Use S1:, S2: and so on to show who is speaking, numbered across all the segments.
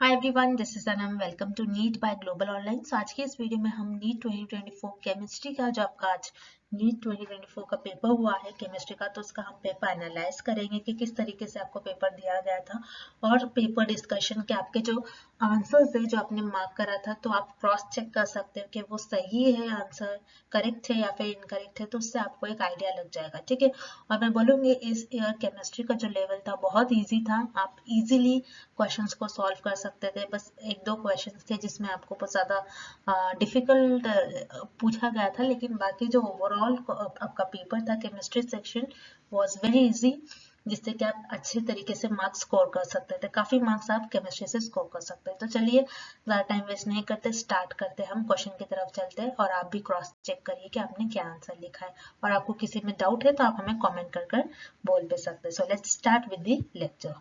S1: Hi everyone, this is Anam. Welcome to NEET by global online. So आज की इस video में हम नीट 2024 केमिस्ट्री का जो आपका आज नीट 2024 का पेपर हुआ है केमिस्ट्री का, तो उसका हम पेपर एनालाइज करेंगे कि किस तरीके से आपको पेपर दिया गया था और पेपर डिस्कशन के आपके जो आंसर्स है जो आपने मार्क करा था, तो आप क्रॉस चेक कर सकते हो कि वो सही है, आंसर करेक्ट है या फिर इनकरेक्ट है, तो उससे आपको एक आइडिया लग जाएगा। ठीक है, और मैं बोलूँगी इस ईयर केमिस्ट्री का जो लेवल था बहुत ईजी था। आप इजीली क्वेश्चंस को सॉल्व कर सकते थे। बस एक दो क्वेश्चंस थे जिसमें आपको बहुत ज़्यादा डिफिकल्ट पूछा गया था, लेकिन बाकी जो ओवरऑल आपका पेपर था chemistry section was very easy, जिससे कि आप अच्छे तरीके से मार्क्स स्कोर कर सकते थे। काफ़ी मार्क्स आप केमिस्ट्री से स्कोर कर सकते हैं। तो चलिए ज़्यादा टाइम वेस्ट नहीं करते, स्टार्ट करते हम क्वेश्चन की तरफ चलते हैं और आप भी क्रॉस चेक करिए कि आपने क्या आंसर लिखा है, और आपको किसी में डाउट है तो आप हमें कमेंट कर बोल भी सकते हैं। So let's start with the lecture.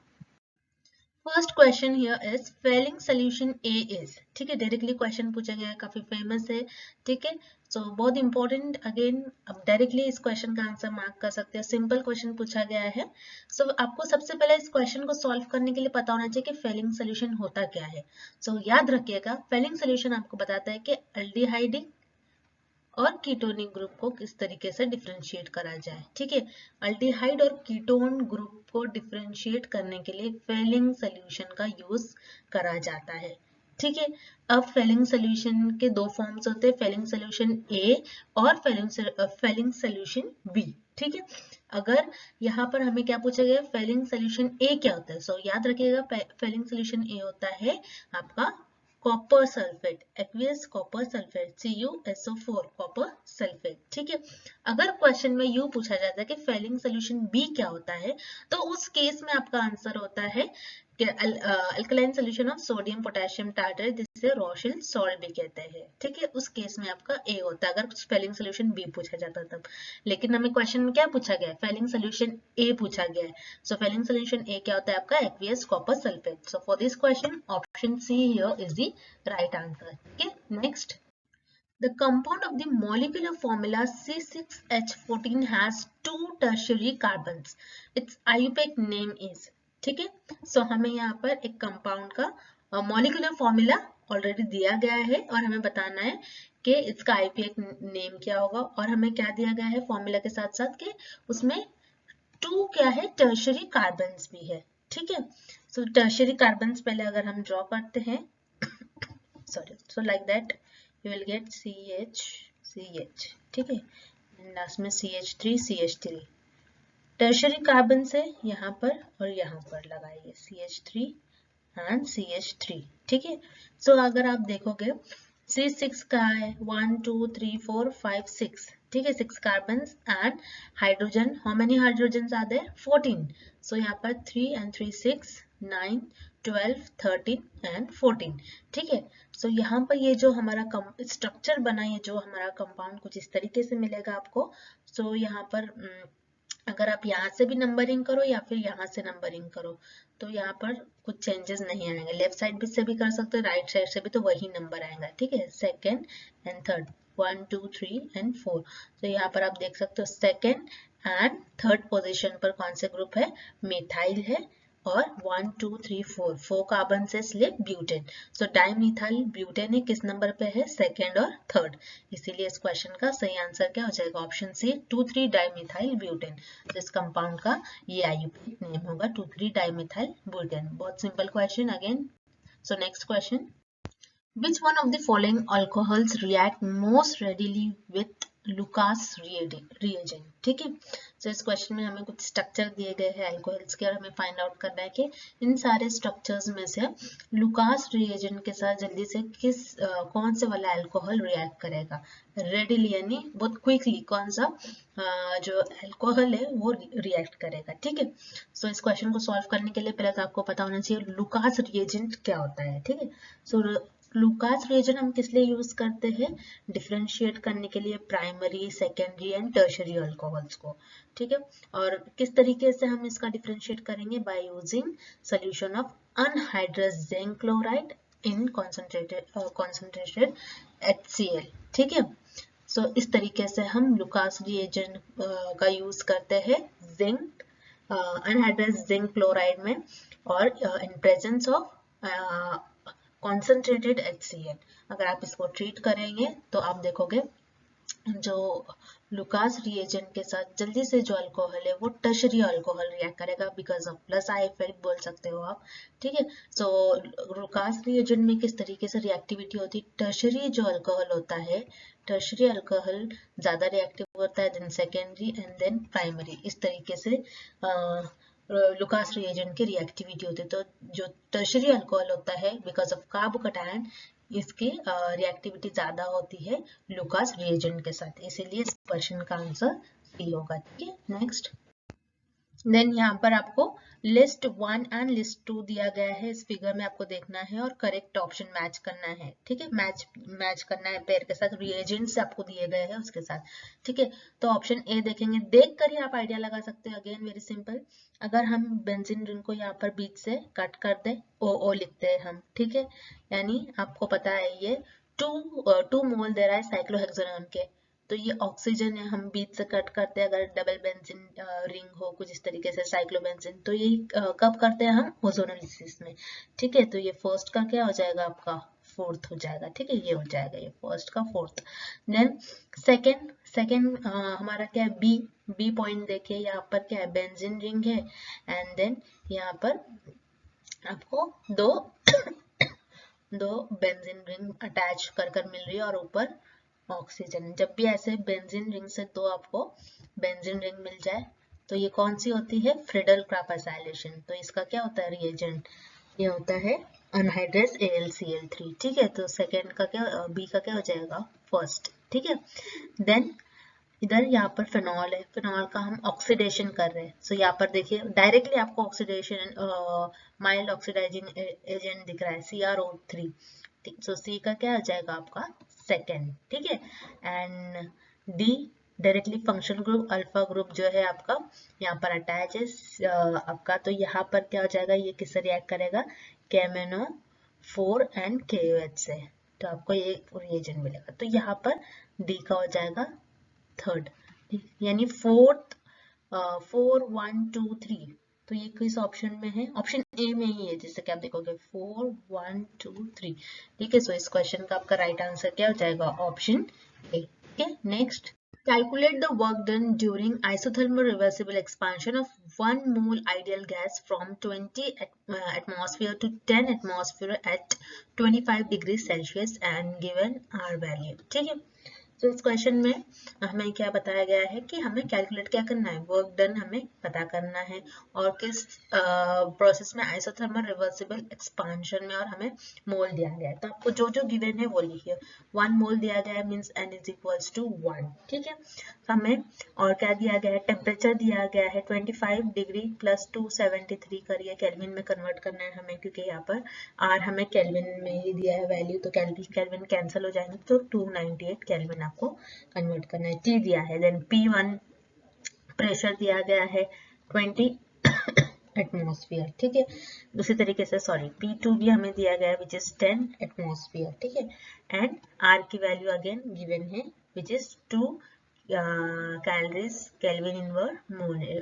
S1: First question here is Fehling solution A is. ठीक है, डायरेक्टली क्वेश्चन पूछा गया है, काफी फेमस है। ठीक है, सो बहुत इंपॉर्टेंट। अगेन अब डायरेक्टली इस क्वेश्चन का आंसर मार्क कर सकते हैं। सिंपल क्वेश्चन पूछा गया है। सो आपको सबसे पहले इस क्वेश्चन को सॉल्व करने के लिए पता होना चाहिए कि फेलिंग सोल्यूशन होता क्या है। सो याद रखिएगा, फेलिंग सोल्यूशन आपको बताता है कि अल्डिहाइडिक और कीटोनिक ग्रुप को किस तरीके से डिफरेंशिएट करा जाए। ठीक है, अल्डिहाइड और कीटोन ग्रुप को डिफरेंशिएट करने के लिए फेलिंग सोल्यूशन का यूज करा जाता है। ठीक है, अब फेलिंग सोल्यूशन के दो फॉर्म्स होते हैं, फेलिंग सोल्यूशन ए और फेलिंग सोल्यूशन बी। ठीक है, अगर यहाँ पर हमें क्या पूछा गया, फेलिंग सोल्यूशन ए क्या होता है। सो याद रखिएगा, फेलिंग सोल्यूशन ए होता है आपका copper sulphate, aqueous copper sulphate, CuSO4 copper sulphate. ठीक है, अगर क्वेश्चन में यू पूछा जाता है कि फेलिंग सोल्यूशन बी क्या होता है, तो उस केस में आपका आंसर होता है कि alkaline solution of sodium potassium tartrate, जिसे रोशिल सॉल्ट भी कहते हैं। ठीक है, उस केस में आपका ए होता है अगर फेलिंग सोल्यूशन बी पूछा जाता तब। लेकिन हमें क्वेश्चन में क्या पूछा गया है, फेलिंग सोल्यूशन ए पूछा गया है। So filling solution A क्या होता है आपका, aqueous copper sulfate. So for this question option C here is the right answer. Okay, next. The compound of the molecular formula C6H14 has two tertiary carbons. Its IUPAC name is. ठीक है, so हमें यहाँ पर एक compound का molecular formula already दिया गया है और हमें बताना है कि इसका IUPAC नेम क्या होगा, और हमें क्या दिया गया है फॉर्मूला के साथ साथ कि उसमें टू क्या है, टर्शरी कार्बन्स भी है। ठीक है, सो टर्शरी कार्बन्स पहले अगर हम ड्रॉ करते हैं, sorry, so like that you will gate CH। ठीक है, लास्ट में CH3 टर्शरी कार्बन से यहाँ पर और यहाँ पर लगाइए CH3 एंड CH3। ठीक है, सो अगर आप देखोगे C6 का है 1 2 3 4 5 6। ठीक है, 6 carbons and hydrogen, how many hydrogen are there, 14। So यहाँ पर 3 and 3 6 9 12 13 and 14। ठीक है, सो यहाँ पर ये जो हमारा स्ट्रक्चर बना है, जो हमारा कंपाउंड कुछ इस तरीके से मिलेगा आपको। सो यहाँ पर अगर आप यहाँ से भी नंबरिंग करो या फिर यहाँ से नंबरिंग करो, तो यहाँ पर कुछ चेंजेस नहीं आएंगे। लेफ्ट साइड भी से भी कर सकते हो, राइट साइड से भी, तो वही नंबर आएगा। ठीक है, सेकेंड एंड थर्ड, 1 2 3 एंड 4। तो यहाँ पर आप देख सकते हो सेकेंड एंड थर्ड पोजीशन पर कौन से ग्रुप है, मिथाइल है, और 1 2 3 4 कार्बन से इसलिए ब्यूटेन। सो डाइमिथाइल ब्यूटेन किस नंबर पे है, सेकेंड और थर्ड। इसीलिए इस क्वेश्चन का सही आंसर क्या हो जाएगा, ऑप्शन सी 2,3 डाइमिथाइल ब्यूटेन। तो इस कंपाउंड का ये IUPAC नेम होगा 2,3 डाइमिथाइल ब्यूटेन। बहुत simple question again. So next question, which one of the following alcohols react most readily with Lucas reagent? ठीक है, so इस क्वेश्चन में हमें कुछ स्ट्रक्चर दिए गए हैं अल्कोहल्स के, और हमें फाइंड आउट करना है कि इन सारे स्ट्रक्चर्स में से लुकास रिएजेंट के साथ जल्दी से कौन से वाला अल्कोहल रिएक्ट करेगा रेडिली, यानी बहुत क्विकली कौन सा जो अल्कोहल है वो रिएक्ट करेगा। ठीक है, सो इस क्वेश्चन को सॉल्व करने के लिए पहले तो आपको पता होना चाहिए लुकास रिएजेंट क्या होता है। ठीक है, सो लुकास रिएजेंट हम किस लिए यूज करते हैं, डिफरेंशिएट करने के लिए primary, secondary and tertiary alcohols को। ठीक है, और किस तरीके से हम इसका डिफरेंशिएट करेंगे, by using solution of anhydrous zinc chloride in concentrated HCl। ठीक है, सो इस तरीके से हम लुकास रिएजेंट का यूज करते हैं जिंक, अनहाइड्रस जिंक क्लोराइड में, और in presence of concentrated HCl। अगर आप इसको ट्रीट करेंगे तो आप देखोगे जो लुकास रिएजेंट के साथ जल्दी से जो अल्कोहल है वो टर्शरी अल्कोहल रिएक्ट करेगा because of plus I effect बोल सकते हो आप। ठीक है, सो लुकास रिएजेंट में किस तरीके से रिएक्टिविटी होती है, टर्शरी जो अल्कोहल होता है, टर्शरी अल्कोहल ज्यादा रिएक्टिव होता है then secondary and then primary. इस तरीके से लुकास रिएजेंट की रिएक्टिविटी होती है। तो जो टर्शरी अल्कोहल होता है बिकॉज ऑफ कार्बोकैटायन, इसकी रिएक्टिविटी ज्यादा होती है लुकास रिएजेंट के साथ, इसीलिए इस क्वेश्चन का आंसर सी होगा। ठीक है, नेक्स्ट देन यहाँ पर आपको लिस्ट 1 एंड लिस्ट 2 दिया गया है। इस फिगर में आपको देखना है और करेक्ट ऑप्शन मैच करना है। ठीक है, मैच करना है पेयर के साथ, रिएजेंट्स आपको दिए गए हैं उसके साथ। ठीक है, तो ऑप्शन ए देखेंगे, देख कर ही आप आइडिया लगा सकते हैं। अगेन वेरी सिंपल, अगर हम बेंजीन रिंग को यहाँ पर बीच से कट कर दे, ओ लिखते हैं हम। ठीक है, यानी आपको पता है ये 2 मोल दे रहा है साइक्लोहेक्सेनोन के, तो ये ऑक्सीजन है, हम बीच से कट करते हैं। अगर डबल बेंजीन रिंग हो कुछ इस तरीके से साइक्लोबेंजीन, तो ये कब करते हैं हम, ओजोनोलिसिस में। ठीक है, तो ये फर्स्ट का क्या हो जाएगा आपका, फोर्थ हो जाएगा। ठीक है, ये हो जाएगा ये फर्स्ट का फोर्थ। देन सेकेंड हमारा क्या है, बी पॉइंट देखिए, यहाँ पर क्या है, बेंजीन रिंग है एंड देन यहाँ पर आपको दो बेंजीन रिंग अटैच कर मिल रही है और ऊपर ऑक्सीजन। जब भी ऐसे बेंजीन रिंग से दो आपको बेंजीन रिंग मिल जाए तो ये कौन सी होती है, फ्रीडल क्राफ एसाइलेशन। तो इसका क्या होता है रिएजेंट, ये होता है अनहाइड्रस AlCl3। ठीक है, तो सेकेंड का क्या, बी का क्या हो जाएगा, फर्स्ट। ठीक है, देन इधर यहाँ पर फिनॉल है, फिनॉल का हम ऑक्सीडेशन कर रहे हैं। सो यहाँ पर देखिए डायरेक्टली आपको ऑक्सीडेशन माइल्ड ऑक्सीडाइजिंग एजेंट दिख रहा है CrO3। सो सी का क्या आ जाएगा आपका सेकेंड। ठीक है, and D directly function group alpha group जो है आपका यहाँ पर अटैच है आपका, तो यहाँ पर क्या हो जाएगा, ये किससे रिएक्ट करेगा, KMnO4 एंड KOH से, तो आपको ये रिएजेंट मिलेगा। तो यहाँ पर डी का हो जाएगा थर्ड, यानी फोर्थ 4 1 2 3। तो ये किस ऑप्शन में है, ऑप्शन ए में ही है, जैसे कि आप देखोगे 4 1 2 3। ठीक है, सो इस क्वेश्चन का आपका राइट आंसर क्या हो जाएगा, ऑप्शन ए। ठीक है, next, calculate the work done during isothermal reversible expansion of 1 mole ideal gas from 20 atmosphere to 10 atmosphere at 25 degrees Celsius and given R value। ठीक है, तो इस क्वेश्चन में हमें क्या बताया गया है कि हमें कैलकुलेट क्या करना है, वर्क डन हमें पता करना है और किस प्रोसेस में, आइसोथर्मल रिवर्सिबल एक्सपांशन में, और हमें मोल दिया गया है। तो आपको जो जो गिवन है वो लिखिए। 1 मोल दिया गया है means N is equals to 1। ठीक है, तो हमें और क्या दिया गया है, टेम्परेचर दिया गया है 25 डिग्री प्लस 273 करिए, केल्विन में कन्वर्ट करना है हमें, क्योंकि यहाँ पर R हमें केल्विन में ही दिया है वैल्यू, तो केल्विन कैंसिल हो जाएंगे, तो 298 केल्विन आपको कन्वर्ट करना है। T दिया है, देन P1 प्रेशर दिया गया है 20 एटमॉस्फेयर। ठीक है, दूसरी तरीके से P2 भी हमें दिया गया है विच इज 10 एटमॉस्फेयर। ठीक है, एंड R की वैल्यू अगेन गिवन है which is 2 calories kelvin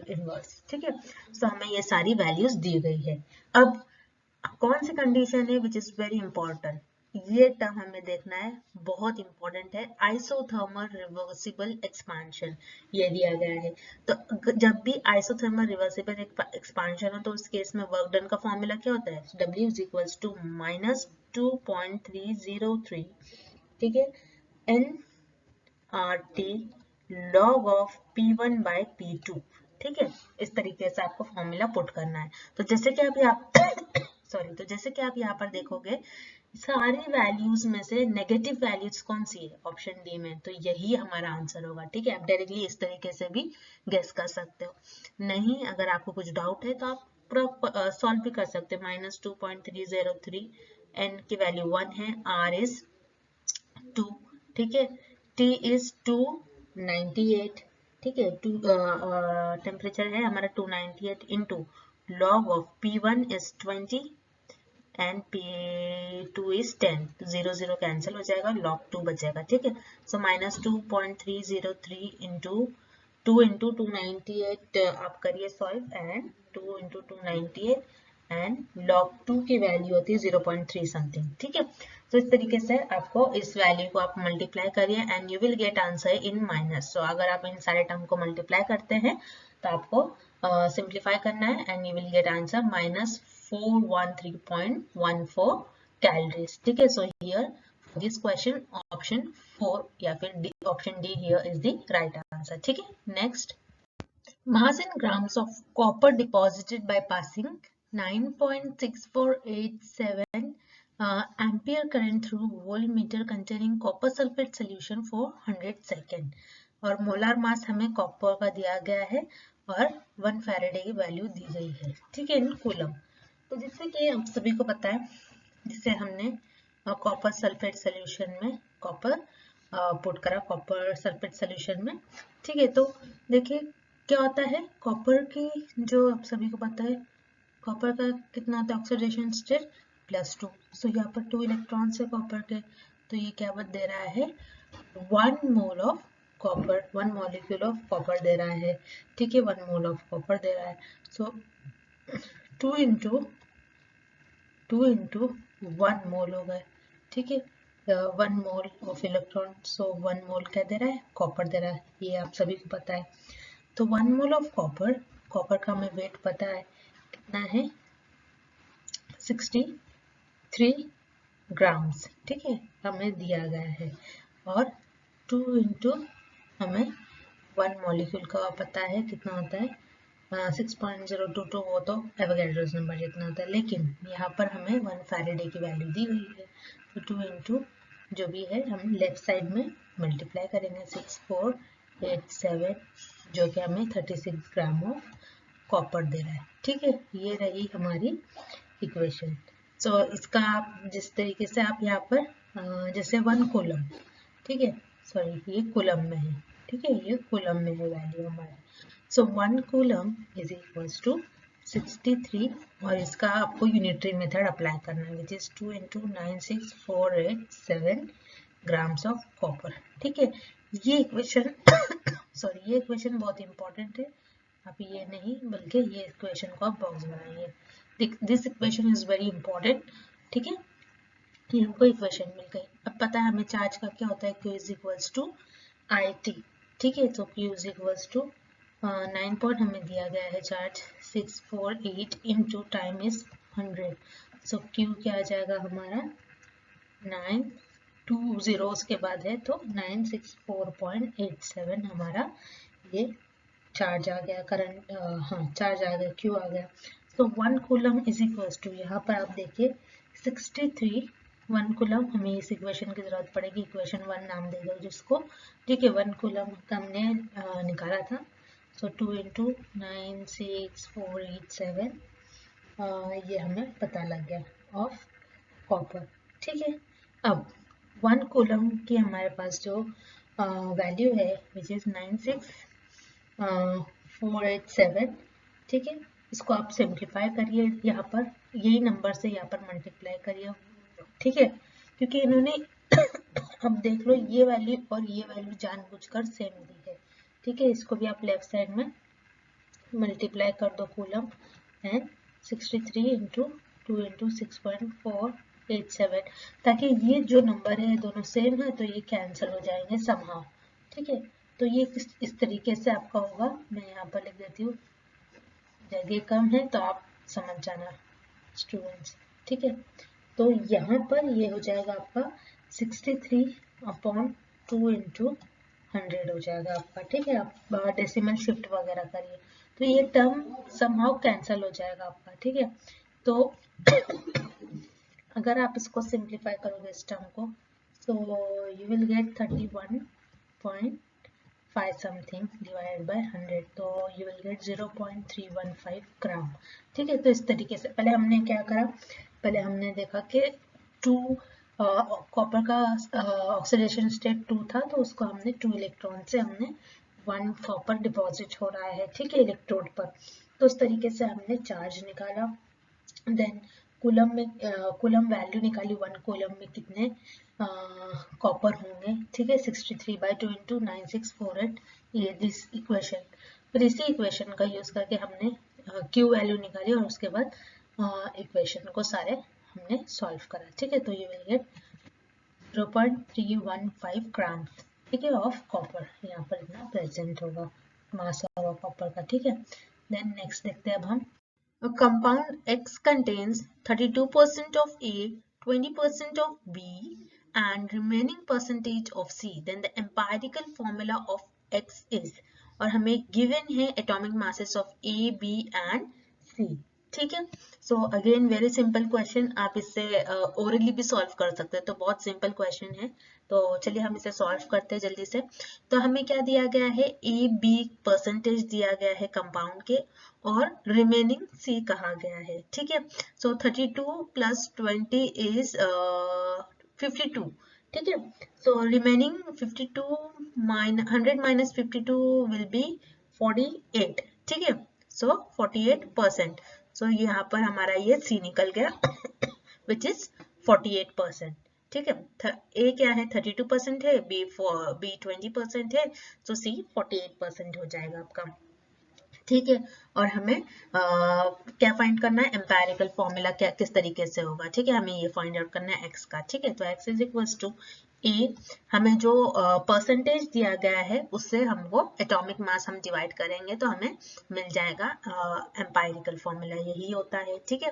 S1: inverse. ठीक है, तो हमें ये सारी वैल्यूज दी गई है। अब कौन सी कंडीशन है विच इज वेरी इंपॉर्टेंट, ये टर्म हमें देखना है, बहुत इंपॉर्टेंट है, आइसोथर्मल रिवर्सिबल एक्सपांशन, ये दिया गया है। तो जब भी आइसोथर्मल रिवर्सिबल एक्सपांशन हो तो उस केस में वर्क डन का फॉर्मूला क्या होता है, W इज इक्वल्स टू -2.303। ठीक है, nRT log of P1 by P2। ठीक है, इस तरीके से आपको फॉर्मूला पुट करना है। तो जैसे कि अभी आप तो जैसे कि आप यहाँ पर देखोगे सारी वैल्यूज में से नेगेटिव वैल्यूज कौन सी है, ऑप्शन डी में, तो यही हमारा आंसर होगा। ठीक है, आप डायरेक्टली इस तरीके से भी गेस कर सकते हो। नहीं, अगर आपको कुछ डाउट है तो आप पूरा सॉल्व भी कर सकते हो। -2.303, n की वैल्यू 1 है, r इज 2। ठीक है, t इज 298। ठीक है, टेम्परेचर है हमारा 298 into log of P1 is 20 and P2 is 10, तो 0 0 कैंसिल हो जाएगा, log 2 बचेगा। ठीक है, सो -2.303 इंटू 2 इंटू 298 आप करिए solve, and 2 into 298 and log 2 की वैल्यू होती है 0.3 समथिंग, ठीक है। तो इस तरीके से आपको इस वैल्यू को आप मल्टीप्लाई करिए and you will get answer in minus. So अगर आप इन सारे टर्म को मल्टीप्लाई करते हैं तो आपको सिंप्लीफाई करना है and you will get answer minus 413.14 calories, ठीक है। So here this question option 4 या फिर option D here is the right answer, ठीक है। Next, mass in grams of copper deposited by passing 9.6487 ampere current through voltmeter containing copper sulfate solution for 100 second. और molar mass हमें copper का दिया गया है और 1 फैराडे की वैल्यू दी गई है, ठीक है, इन कूलम। तो जिससे कि आप सभी को पता है, जिससे हमने कॉपर सल्फेट सोल्यूशन में कॉपर पुट करा कॉपर सल्फेट सोल्यूशन में, ठीक है। तो देखिए क्या होता है, कॉपर की जो आप सभी को पता है कॉपर का कितना होता है ऑक्सीडेशन स्टेट +2। सो यहाँ पर 2 इलेक्ट्रॉन्स है कॉपर के, तो ये क्या दे रहा है 1 mole of copper, 1 molecule of copper दे रहा है, ठीक है, 1 मोल ऑफ कॉपर दे रहा है। सो 2 इंटू 1 मोल हो गए, ठीक है, 1 मोल ऑफ इलेक्ट्रॉन। सो 1 मोल क्या दे रहा है कॉपर दे रहा है, ये आप सभी को पता है। तो 1 मोल ऑफ कॉपर, कॉपर का हमें वेट पता है कितना है 63 ग्राम्स, ठीक है, हमें दिया गया है। और 2 इंटू हमें 1 मॉलिक्यूल का पता है कितना होता है 6.022, वो तो एवोगैड्रोस नंबर जितना होता है, लेकिन यहाँ पर हमें 1 फैराडे की वैल्यू दी गई है। तो 2 इंटू जो भी है हम लेफ्ट साइड में मल्टीप्लाई करेंगे 6487, जो कि हमें 36 ग्राम ऑफ कॉपर दे रहा है, ठीक है। ये रही हमारी इक्वेशन। सो इसका आप जिस तरीके से आप यहाँ पर जैसे 1 कूलम, ठीक है, सॉरी ये कूलम में है, ठीक है, ये कूलम में है वैल्यू हमारा। सो 1 कूलम इज इक्वल्स टू 63, और इसका आपको यूनिटरी मेथड अप्लाई करना है which is 2 into 96487 grams of copper, ठीक है। ये इक्वेशन सॉरी ये इक्वेशन बहुत इंपॉर्टेंट है, आप ये नहीं बल्कि ये इक्वेशन को आप बॉक्स बनाइए, this equation is very important, ठीक है। ये हमको इक्वेशन मिल गई। अब पता है हमें चार्ज का क्या होता है, Q is equals to IT, ठीक है। तो Q is equals to 9 point हमें दिया गया है charge 648 into time is 100। So Q क्या आ जाएगा हमारा 9, 2 zeros के बाद है तो 964.87 हमारा ये चार्ज आ गया, करंट हाँ चार्ज आ गया, Q आ गया। तो 1 कूलम इज इक्वल्स टू, यहाँ पर आप देखिए 63 1 कूलम, हमें इस इक्वेशन की जरूरत पड़ेगी, इक्वेशन 1 नाम दे दो जिसको, ठीक है। 1 कूलम का हमने निकाला था। सो 2 इंटू 96487 ये हमें पता लग गया ऑफ कॉपर, ठीक है। अब 1 कूलम की हमारे पास जो वैल्यू है विच इज 96487, ठीक है। इसको आप सिंप्लीफाई करिए, यहाँ पर यही नंबर से यहाँ पर मल्टीप्लाई करिए, ठीक है, क्योंकि इन्होंने अब देख लो ये वैल्यू और ये वैल्यू जानबूझकर सेम दी है, ठीक है। इसको भी आप लेफ्ट साइड में मल्टीप्लाई कर दो कूलम एंड 63 इंटू 2 इंटू 6.487, ताकि ये जो नंबर है दोनों सेम है तो ये कैंसिल हो जाएंगे समहाउ, ठीक है। तो ये इस तरीके से आपका होगा, मैं यहाँ पर लिख देती हूँ, जगह कम है तो आप समझ जाना स्टूडेंट्स, ठीक है। तो यहाँ पर ये हो जाएगा आपका 63/2 इंटू 100 हो जाएगा आपका, ठीक है। आप डेसिमल शिफ्ट वगैरह करिए तो ये टर्म समहाउ कैंसिल हो जाएगा आपका, ठीक है। तो अगर आप इसको सिंप्लीफाई करोगे इस टर्म को, so you will get 31.5 something divided by 100, तो you will get 0.315 ग्राम, ठीक है। तो इस तरीके से पहले हमने क्या करा, पहले हमने देखा कि 2 कॉपर का ऑक्सीडेशन स्टेट 2 था, तो उसको हमने 2 इलेक्ट्रॉन से हमने 1 कॉपर डिपॉजिट हो रहा है, ठीक है, इलेक्ट्रोड पर। तो उस तरीके से हमने चार्ज निकाला, देन कूलम में कूलम वैल्यू निकाली, 1 कूलम में कितने कॉपर होंगे, ठीक है, 63/2 इंटू 9648, ये दिस इक्वेशन। फिर इसी इक्वेशन का यूज करके हमने Q वैल्यू निकाली और उसके बाद इक्वेशन को सारे हमने सॉल्व करा, ठीक है। तो ये विल गेट 0.315 ग्राम, ठीक है, ऑफ कॉपर, यहाँ पर इतना प्रेजेंट होगा मास ऑफ कॉपर का, ठीक है। देन नेक्स्ट देखते हैं अब हम, a compound X contains 32% of A, 20% of B and remaining percentage of C. Then the empirical formula of X is, और हमें given है atomic masses of A, B and C, ठीक है। So again very simple question, आप इससे orally भी solve कर सकते हैं, तो बहुत सिंपल क्वेश्चन है। तो चलिए हम इसे सॉल्व करते हैं जल्दी से। तो हमें क्या दिया गया है, ए बी परसेंटेज दिया गया है कंपाउंड के, और रिमेनिंग सी कहा गया है, ठीक है। सो 32 प्लस 20 इज 52, ठीक है। So remaining 52 100 minus 52 will be 48, ठीक है। सो 48%। सो यहाँ पर हमारा ये सी निकल गया विच इज 48%, ठीक है। ए क्या है, 32% है, बी 20% है, तो सी 48% हो जाएगा आपका, ठीक है। और हमें क्या फाइंड करना है, एम्पेरिकल फॉर्मूला क्या किस तरीके से होगा, ठीक है। हमें ये फाइंड आउट करना है एक्स का, ठीक है। तो एक्स इज इक्वल्स टू ए, हमें जो परसेंटेज दिया गया है उससे हमको एटॉमिक मास हम डिवाइड करेंगे तो हमें मिल जाएगा एम्पेरिकल फॉर्मूला यही होता है, ठीक है।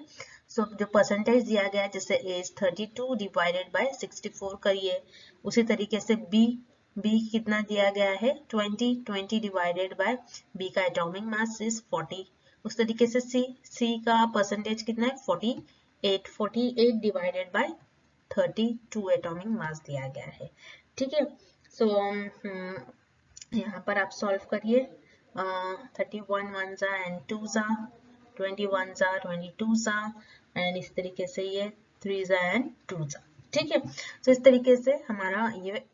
S1: सो जो परसेंटेज दिया गया है जैसे ए इज 32 डिवाइडेड बाय 64 करिए, उसी तरीके से बी कितना दिया गया है 20 डिवाइडेड बाय बी का एटॉमिक मास इज 40, उस तरीके से सी का परसेंटेज कितना है 48 डिवाइडेड बाय 32 एटॉमिक मास दिया गया है, ठीक है। सो यहाँ पर आप सॉल्व करिए, 31 वन जा एंड 2 जा, 21 जा 22 जा, एंड इस तरीके से ये 3 जा एंड 2 जा, ठीक है। तो इस तरीके से हमारा ये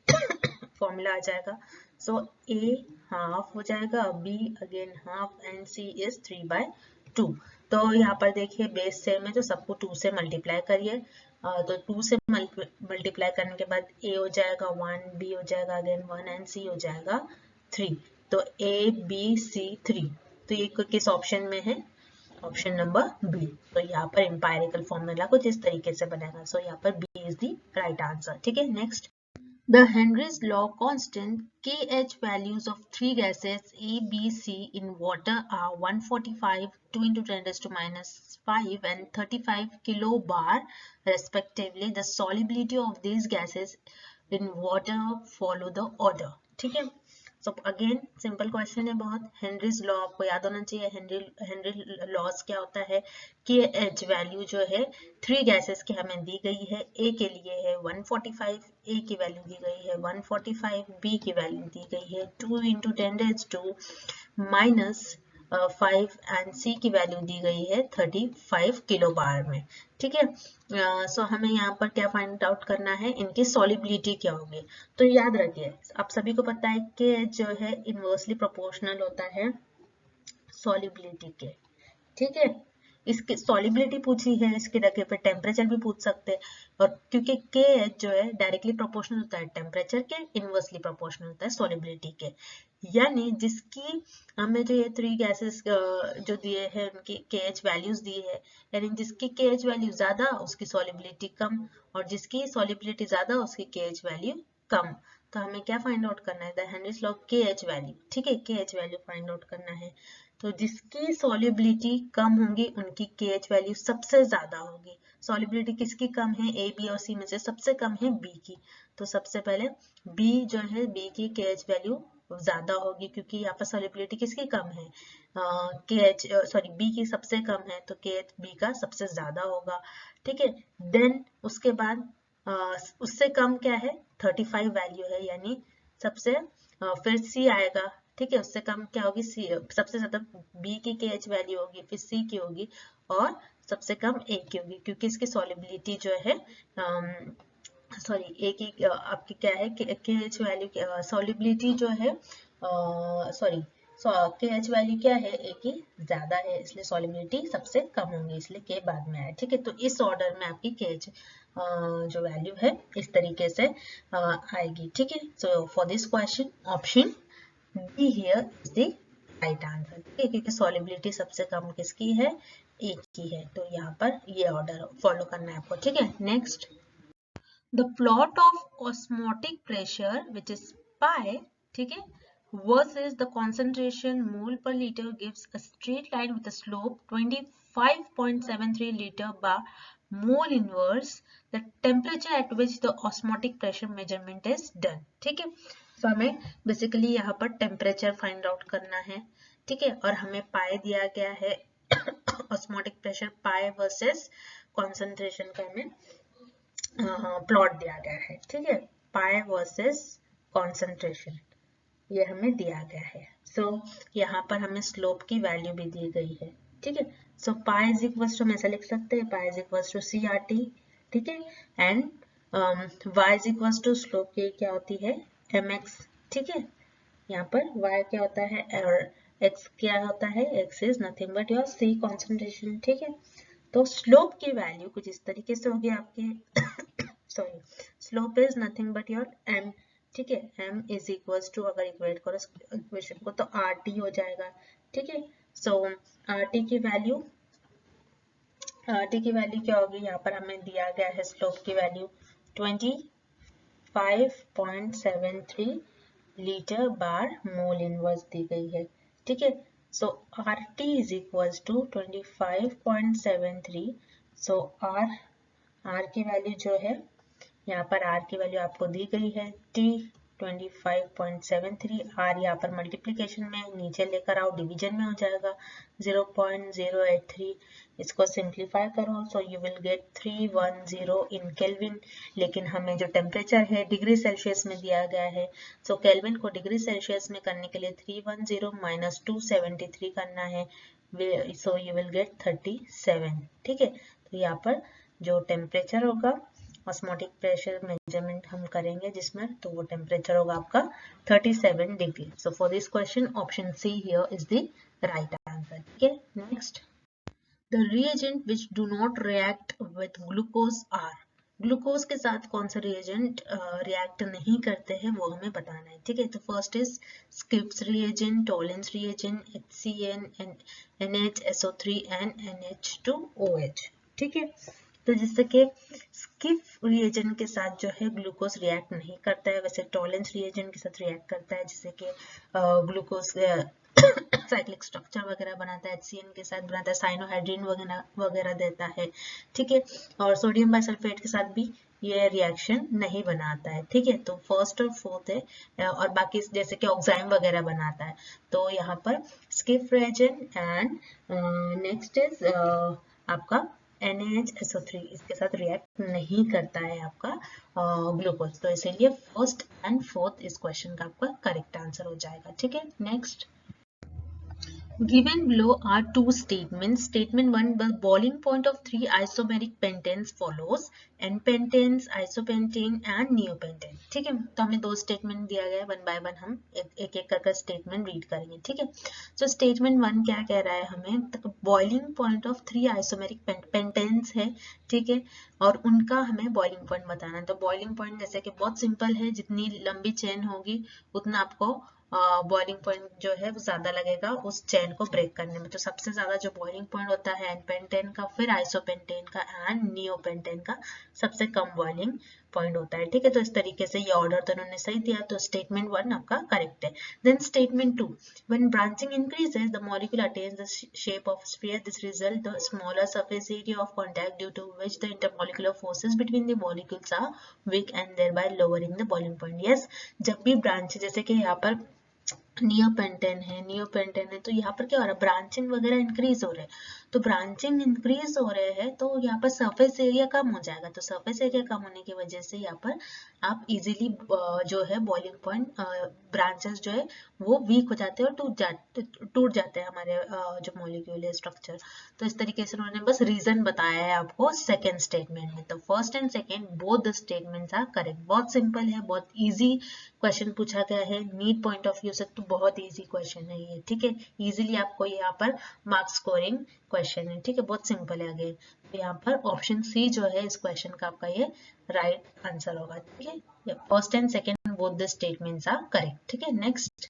S1: फॉर्मूला आ जाएगा। सो ए हाफ हो जाएगा, B again half and C is 3/2। तो यहाँ पर देखिए बेस सेम है तो सबको 2 से मल्टीप्लाई करिए, तो 2 से मल्टीप्लाई करने के बाद ए हो जाएगा 1, बी हो जाएगा अगेन 1 एंड सी हो जाएगा 3। तो ए बी सी 3, तो ये किस ऑप्शन में है, ऑप्शन नंबर बी। तो यहाँ पर एम्पायरिकल फॉर्मूला कुछ इस तरीके से बनेगा। सो यहाँ पर B is the right answer, ठीक है। Next, the Henry's law constant KH values of three gases A, B, C in water are 145, 2 into 10 raised to minus 5 and 35 kilobar respectively. The solubility of these gases in water follow the order, ठीक है। So again simple question है बहुत, Henry's law आपको याद होना चाहिए। Henry loss क्या होता है कि एच वैल्यू जो है 3 गैसेस की हमें दी गई है, ए के लिए है 145, ए की वैल्यू दी गई है 145, बी की वैल्यू दी गई है 2 into 10 raised to minus 5 and सी की वैल्यू दी गई है 35 किलो बार में, ठीक है। सो हमें यहाँ पर क्या फाइंड आउट करना है, इनकी सॉलिबिलिटी क्या होगी। तो याद रखिए आप सभी को पता है कि जो है इनवर्सली प्रोपोर्शनल होता है सॉलिबिलिटी के, ठीक है। इसकी सॉलिबिलिटी पूछी है, इसके जगह पे टेम्परेचर भी पूछ सकते हैं, और क्योंकि के जो है डायरेक्टली प्रोपोर्शनल होता है टेम्परेचर के, इनवर्सली प्रोपोर्शनल होता है सॉलिबिलिटी के, यानी जिसकी हमें जो ये 3 गैसेस जो दिए हैं उनकी KH वैल्यूज दी है, यानी जिसकी KH वैल्यू ज्यादा उसकी सॉलिबिलिटी कम, और जिसकी सॉलिबिलिटी ज्यादा उसकी KH वैल्यू कम। तो हमें क्या फाइंड आउट करना है, the Henry's law KH value, ठीक है, KH वैल्यू फाइंड आउट करना है। तो जिसकी सॉल्युबिलिटी कम होगी उनकी KH वैल्यू सबसे ज्यादा होगी। सॉल्युबिलिटी किसकी कम है, ए बी और सी में से सबसे कम है बी की, तो सबसे पहले बी जो है बी की KH वैल्यू ज्यादा होगी, क्योंकि यहाँ पर सॉल्युबिलिटी किसकी कम है, बी की सबसे कम है, तो KH बी का सबसे ज्यादा होगा, ठीक है। देन उसके बाद उससे कम क्या है 35 वैल्यू है, यानी सबसे फिर सी आएगा, ठीक है। उससे कम क्या होगी सी, सबसे ज्यादा बी की KH वैल्यू होगी, फिर सी की होगी, और सबसे कम ए की होगी, क्योंकि इसकी सॉलिबिलिटी जो है ए की आपकी क्या है KH वैल्यू, सॉलिबिलिटी जो है KH वैल्यू क्या है ए की ज्यादा है, इसलिए सॉलिबिलिटी सबसे कम होंगी, इसलिए के बाद में आया, ठीक है। तो इस ऑर्डर में आपकी KH जो वैल्यू है इस तरीके से आएगी, ठीक है। सो for this question option B here is the right answer, ठीक है, क्योंकि सॉलिबिलिटी सबसे कम किसकी है एक ही है, तो यहाँ पर ये ऑर्डर फॉलो करना है आपको, ठीक है। Next, the plot of osmotic pressure which is pi, ठीक है, versus the concentration mole per liter gives a straight line with a slope 25.73 liter per mole inverse the temperature at which the osmotic pressure measurement is done, ठीक है। तो हमें basically यहाँ पर temperature find out करना है, ठीक है, और हमें पाई दिया गया है osmotic pressure pi versus concentration का हमें प्लॉट दिया गया है, ठीक है, पाई वर्सेस कॉन्सेंट्रेशन ये हमें दिया गया है। सो यहाँ पर हमें स्लोप की वैल्यू भी दी गई है, ठीक है। So pi is equal to हम ऐसा लिख सकते हैं, pi is equal to C R T, ठीक है, and Y is equal to slope की क्या होती है एम एक्स, ठीक है। यहाँ पर y क्या होता है और x क्या होता है, x is nothing but your c concentration, ठीक है। तो स्लोप की वैल्यू कुछ इस तरीके से होगी आपके sorry, slope is nothing but your m, ठीक है, m इज इक्वल्स टू, अगर इक्वेट करो इक्वेशन को तो RT हो जाएगा, ठीक है। सो RT की वैल्यू क्या होगी, यहाँ पर हमें दिया गया है स्लोप की value 25.73 litre bar mole inverse दी गई है, ठीक है। So RT is equals to 25.73, so R की वैल्यू जो है यहाँ पर R की वैल्यू आपको दी गई है T 25.73, R यहाँ पर मल्टीप्लिकेशन में नीचे लेकर आओ डिवीजन में हो जाएगा 0.083, इसको सिंप्लीफाई करो so you will gate 310 in kelvin, लेकिन हमें जो टेम्परेचर है डिग्री सेल्सियस में दिया गया है, सो केल्विन को डिग्री सेल्सियस में करने के लिए 310 माइनस 273 करना है, सो यू विल गेट 37, ठीक है। तो यहाँ पर जो टेम्परेचर होगा ऑस्मोटिक प्रेशर मेजरमेंट हम करेंगे जिसमें, तो वो टेम्परेचर होगा आपका 37 degree. So for this question option C here is the right answer, ठीक है। Next, the reagent which do not react with glucose are, glucose के साथ कौन सा रिएजेंट रिएक्ट नहीं करते हैं वो हमें बताना है, ठीक है। तो first is skips reagent, Tollens reagent, HCN, NH, SO3 and NH2OH, ठीक है। तो जिससे कि स्किप रिएजेंट के साथ जो है ग्लूकोज रिएक्ट नहीं करता है, वैसे टॉलेंस रिएजेंट के साथ रिएक्ट करता है, जिससे कि ग्लूकोज साइक्लिक स्ट्रक्चर वगैरह बनाता है, HCN के साथ बनाता है, साइनोहाइड्रीन वगैरह देता है, ठीक है। और सोडियम बाइसल्फेट के साथ भी ये रिएक्शन नहीं बनाता है, ठीक है। तो फर्स्ट और फोर्थ है, और बाकी जैसे कि ऑक्साइम वगैरह बनाता है, तो यहाँ पर skip reagent and next is आपका NaHSO3 इसके साथ रिएक्ट नहीं करता है आपका ग्लूकोज, तो इसीलिए फर्स्ट एंड फोर्थ इस क्वेश्चन का आपका करेक्ट आंसर हो जाएगा, ठीक है। Next, given below are two statements. Statement 1, the boiling point of three isomeric pentanes follows, n-pentane, isopentane and neopentane, ठीक है। तो हमें दो स्टेटमेंट दिया गया है, वन बाय वन हम एक एक कर स्टेटमेंट रीड करेंगे, ठीक है। तो स्टेटमेंट 1 क्या कह रहा है हमें, boiling point of three isomeric pentanes है, ठीक है, और उनका हमें बॉइलिंग पॉइंट बताना है। तो बॉइलिंग पॉइंट जैसे कि बहुत सिंपल है, जितनी लंबी चेन होगी उतना आपको बॉइलिंग पॉइंट जो है वो ज्यादा लगेगा उस चेन को ब्रेक करने में। तो सबसे ज्यादा जो बॉइलिंग पॉइंट होता है एन-पेंटेन का, फिर आइसोपेंटेन का एंड नियोपेंटेन का सबसे कम बॉइलिंग पॉइंट होता है, ठीक है। तो इस तरीके से ये ऑर्डर तो उन्होंने सही दिया, तो स्टेटमेंट 1 आपका करेक्ट है। Then statement 2, when branching increases the molecule attains the shape of sphere, this result the smaller surface area of contact due to which the intermolecular forces between the molecules are weak and thereby lowering the boiling point. Yes, जब भी branch जैसे कि यहाँ पर neopentane है तो यहाँ पर क्या हो रहा है, ब्रांचिंग वगैरह इंक्रीज हो रहे हैं, तो ब्रांचिंग इंक्रीज हो रहे हैं तो यहाँ पर सरफेस एरिया कम हो जाएगा, तो सरफेस एरिया कम होने की वजह से यहाँ पर आप इजीली जो है बॉइलिंग पॉइंट ब्रांचेस जो है वो वीक हो जाते हैं और टूट जाते हैं हमारे जो मॉलिक्यूल है स्ट्रक्चर। तो इस तरीके से उन्होंने बस रीजन बताया है आपको सेकेंड स्टेटमेंट में। तो first and second both the statements are correct. बहुत सिंपल है, बहुत ईजी क्वेश्चन पूछा गया है, नीट पॉइंट ऑफ व्यू से तो बहुत इजी क्वेश्चन है ये, ठीक है। इजीली आपको यहाँ पर मार्क्स स्कोरिंग क्वेश्चन है, ठीक है, बहुत सिंपल है। आगे तो यहाँ पर ऑप्शन सी जो है इस क्वेश्चन का आपका ये राइट आंसर होगा, ठीक है। First and second both the statements are correct, ठीक है। Next,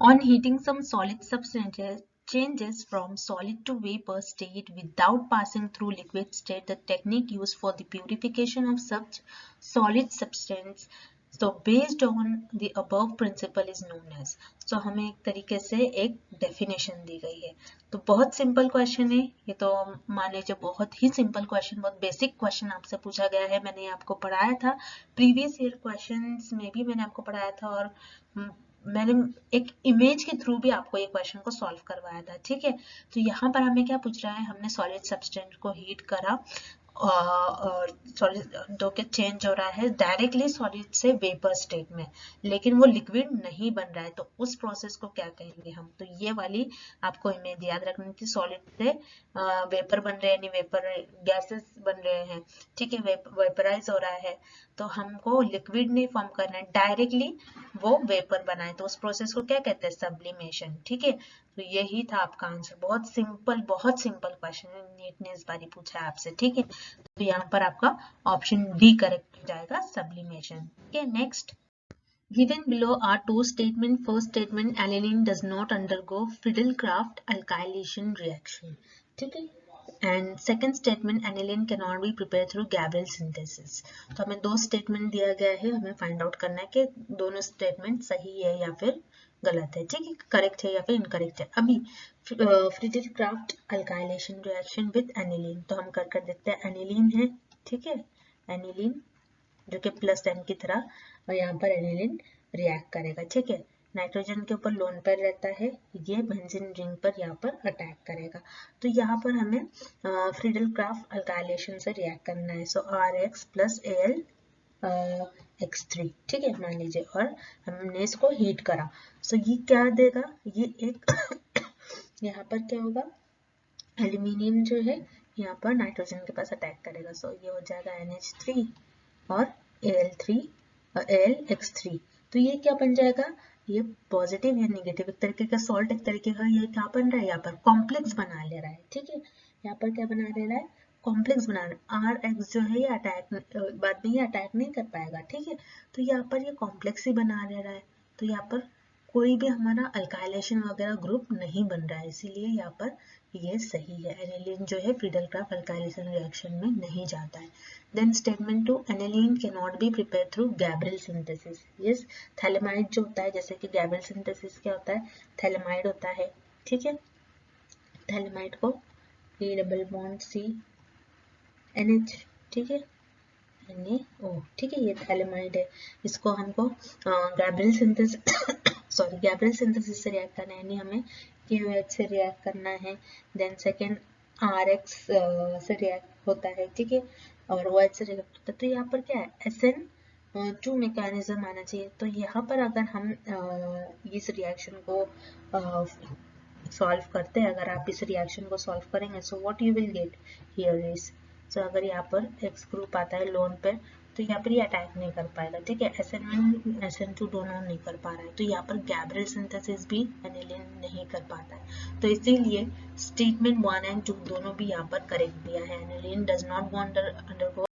S1: on heating some solid substances changes from solid to vapor state without passing through liquid state, the technique used for the purification of such solid substance. So based on the above principle is known as. So हमें एक तरीके से एक definition दी गई है। तो बहुत simple question है ये, तो मान लीजिए बहुत ही सिंपल क्वेश्चन, बहुत बेसिक क्वेश्चन आपसे पूछा गया है। मैंने आपको पढ़ाया था प्रीवियस ईयर क्वेश्चंस में भी मैंने आपको पढ़ाया था, और मैंने एक इमेज के थ्रू भी आपको ये क्वेश्चन को सॉल्व करवाया था, ठीक है। तो यहाँ पर हमें क्या पूछ रहा है, हमने सॉलिड सब्सटेंस को हीट करा और सॉलिड दो के चेंज हो रहा है डायरेक्टली सॉलिड से वेपर स्टेट में, लेकिन वो लिक्विड नहीं बन रहा है, तो उस प्रोसेस को क्या कहेंगे हम। तो ये वाली आपको इमेज याद रखनी थी, सॉलिड से वेपर बन रहे हैं, नहीं वेपर गैसेस बन रहे हैं, ठीक है, वेपराइज हो रहा है, तो हमको लिक्विड नहीं फॉर्म करना है, डायरेक्टली वो वेपर बनाए, तो उस प्रोसेस को क्या कहते हैं, सब्लिमेशन, ठीक है। तो यही था आपका आंसर, बहुत सिंपल क्वेश्चन है, नीट ने इस बार ही पूछा है आपसे, ठीक है। तो यहाँ पर आपका ऑप्शन डी करेक्ट हो जाएगा, sublimation. Okay, next, given below are two statements. First statement, aniline does not undergo Friedel-Crafts alkylation reaction, ठीक है। And second statement, aniline cannot be prepared through Gabriel synthesis. तो हमें दो स्टेटमेंट दिया गया है, हमें फाइंड आउट करना है कि दोनों स्टेटमेंट सही है या फिर गलत है, ठीक है, करेक्ट है या फिर इनकरेक्ट है। अभी Friedel-Crafts alkylation reaction with aniline, तो हम कर देखते हैं, aniline है, ठीक है, aniline जो कि प्लस एन की तरह, और यहाँ पर एनिलीन रिएक्ट करेगा, ठीक है। नाइट्रोजन के ऊपर लोन पेयर रहता है, ये बेंजीन रिंग पर यहाँ पर अटैक करेगा, तो यहाँ पर हमें फ्रीडल-क्राफ्ट अल्काइलेशन से रिएक्ट करना है। सो RX प्लस Al X3, ठीक है, मान लीजिए, और हमने इसको हीट करा, सो ये क्या देगा, ये एक यहाँ पर क्या होगा, एल्यूमिनियम जो है यहाँ पर नाइट्रोजन के पास अटैक करेगा, सो ये हो जाएगा NH3 और AlX3, तो ये क्या बन जाएगा, ये पॉजिटिव या नेगेटिव, एक तरीके का सॉल्ट, एक तरीके का ये क्या बन रहा है, यहाँ पर कॉम्प्लेक्स बना ले रहा है, ठीक है, यहाँ पर क्या बना ले रहा है, कॉम्प्लेक्स बना रहा है। RX जो है ये अटैक बाद में ये अटैक नहीं कर पाएगा, ठीक है, तो यहाँ पर ये कॉम्प्लेक्स ही बना ले रहा है, तो यहाँ पर कोई भी हमारा अल्काइलेशन वगैरह ग्रुप नहीं बन रहा है, इसीलिए यहाँ पर ये सही है, एनिलीन जो है फ्रीडल-क्राफ्ट अल्काइलेशन रिएक्शन में नहीं जाता है। Then statement 2, aniline can not be prepare through Gabriel synthesis. Yes, phthalimide जो होता है, जैसे कि गैब्रियल सिंथेसिस क्या होता है, थैलेमाइड होता है, ठीक है, थैलेमाइड को E double bond C NH, ठीक है, NaO, ठीक है, ये थैलेमाइड है, इसको हमको गैब्रियल सिंथेसिस से रिएक्ट करना है, यानी हमें KOH से रिएक्ट करना है। देन सेकेंड RX से रिएक्ट होता है, ठीक है, और OH से रिएक्ट होता है, तो यहाँ पर क्या है, SN2 मैकेनिज्म आना चाहिए। तो यहाँ पर अगर हम इस रिएक्शन को सॉल्व करते हैं, अगर आप इस रिएक्शन को सॉल्व करेंगे, so what you will get here is, so अगर यहाँ पर X ग्रुप आता है लोन पे, तो यहाँ पर ये अटैक नहीं कर पाएगा, ठीक है, SN1 SN2 दोनों नहीं कर पा रहा है, तो यहाँ पर गैब्रियल सिंथेसिस भी एनिलीन नहीं कर पाता है, तो इसीलिए स्टेटमेंट 1 एंड 2 दोनों भी यहाँ पर करेक्ट दिया है। Aniline does not undergo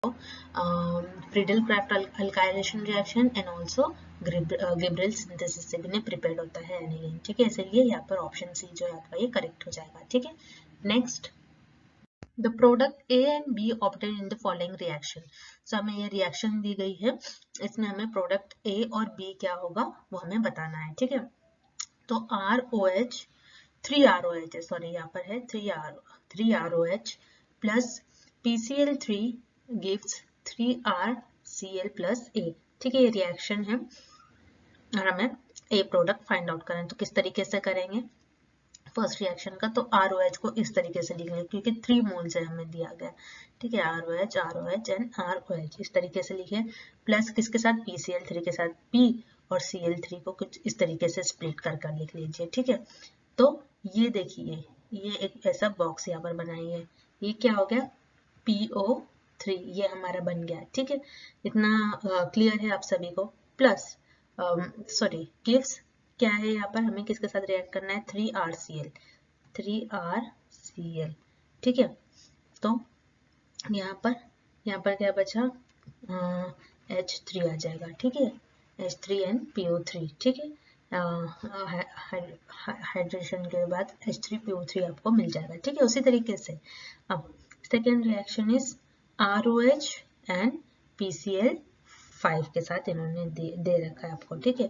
S1: Friedel-Crafts alkylation reaction and also Gabriel synthesis से भी नहीं प्रिपेयर्ड होता है एनिलीन, ठीक है, इसलिए यहाँ पर ऑप्शन सी जो है आपका ये करेक्ट हो जाएगा, ठीक है। Next, The product A and B obtained in the following reaction. So हमें ये रिएक्शन दी गई है, इसमें हमें प्रोडक्ट A और B क्या होगा वो हमें बताना है, ठीक है। तो ROH 3ROH है, सॉरी यहाँ पर है 3ROH plus PCl3 gives 3RCl plus A, ठीक है, ये रिएक्शन है और हमें A प्रोडक्ट फाइंड आउट करना है। तो किस तरीके से करेंगे फर्स्ट रिएक्शन का, तो ROH को इस तरीके से लिखेंगे क्योंकि 3 मोल्स है हमें दिया गया, ठीक है, ROH एंड ROH इस तरीके से लिखे, प्लस किसके साथ, PCl3 के साथ, P और Cl3 को कुछ इस तरीके से स्प्लिट कर लिख लीजिए, ठीक है। तो ये देखिए, ये एक ऐसा बॉक्स यहाँ पर बनाइए, ये क्या हो गया, PO3, ये हमारा बन गया, ठीक है, इतना क्लियर है आप सभी को। प्लस सॉरी गिव्स क्या है, यहाँ पर हमें किसके साथ रिएक्ट करना है, 3RCl, ठीक है, तो यहाँ पर क्या बचा, H3 आ जाएगा, ठीक है, H3 and PO3, ठीक है, हाइड्रेशन के बाद H3PO3 आपको मिल जाएगा। ठीक है, उसी तरीके से अब second reaction is ROH and PCl5 के साथ इन्होंने दे रखा है आपको। ठीक है,